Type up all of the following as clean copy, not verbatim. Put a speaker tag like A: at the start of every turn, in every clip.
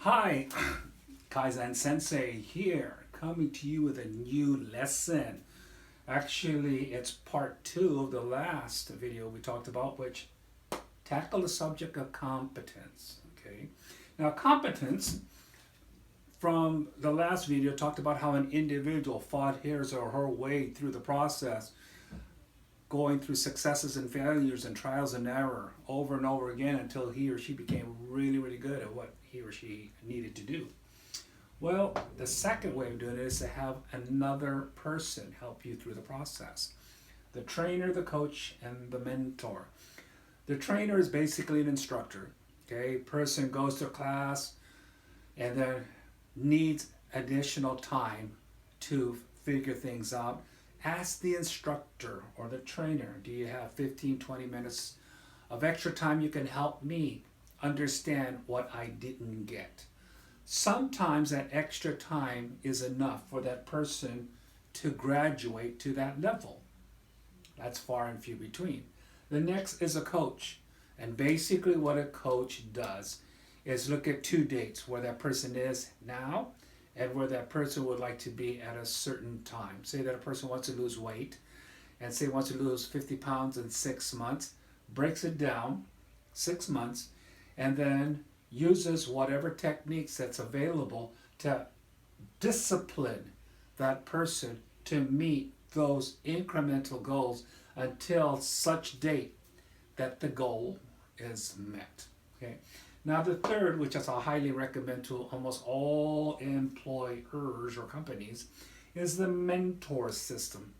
A: Hi, Kaizen Sensei here, coming to you with a new lesson. Actually, it's part two of the last video we talked about, which tackled the subject of competence. Okay, now competence from the last video talked about how an individual fought his or her way through the process, going through successes and failures and trials and error over and over again until he or she became really, really good at what he or she needed to do. Well, the second way of doing it is to have another person help you through the process. The trainer, the coach, and the mentor. The trainer is basically an instructor. Okay, person goes to class and then needs additional time to figure things out. Ask the instructor or the trainer, do you have 15, 20 minutes of extra time you can help me understand what I didn't get? Sometimes that extra time is enough for that person to graduate to that level. That's far and few between. The next is a coach. And basically what a coach does is look at two dates, where that person is now and where that person would like to be at a certain time. Say that a person wants to lose weight and say wants to lose 50 pounds in 6 months, breaks it down 6 months, and then uses whatever techniques that's available to discipline that person to meet those incremental goals until such date that the goal is met. Okay. Now the third, which is I highly recommend to almost all employers or companies, is the mentor system.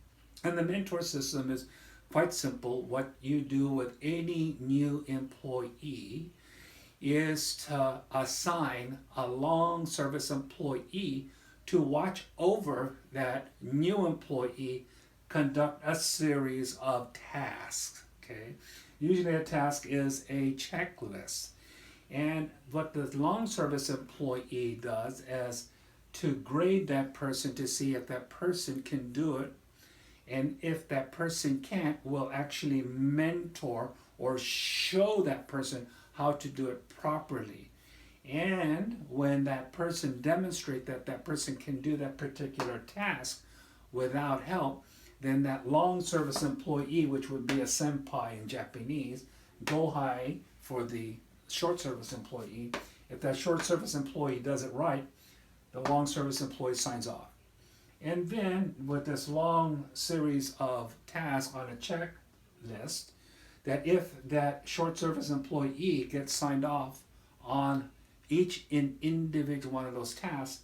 A: And the mentor system is quite simple. What you do with any new employee is to assign a long service employee to watch over that new employee, conduct a series of tasks. Okay, usually a task is a checklist. And what the long service employee does is to grade that person to see if that person can do it. And if that person can't, will actually mentor or show that person how to do it properly. And when that person demonstrates that that person can do that particular task without help, then that long service employee, which would be a senpai in Japanese, gohai for the short service employee, if that short service employee does it right, the long service employee signs off. And then with this long series of tasks on a checklist, that if that short service employee gets signed off on each individual one of those tasks,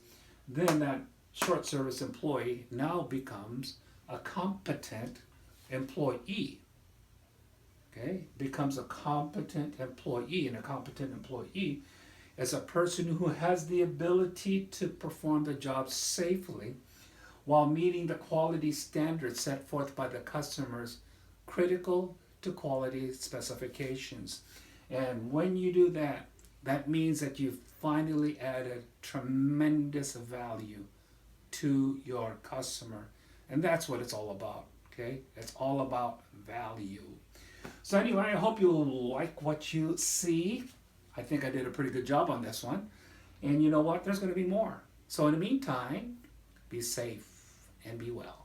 A: then that short service employee now becomes a competent employee. Okay, becomes a competent employee, and a competent employee is a person who has the ability to perform the job safely while meeting the quality standards set forth by the customer's critical to quality specifications. And when you do that, that means that you've finally added tremendous value to your customer. And that's what it's all about. Okay, it's all about value. So anyway, I hope you like what you see. I think I did a pretty good job on this one. And you know what? There's going to be more. So in the meantime, be safe and be well.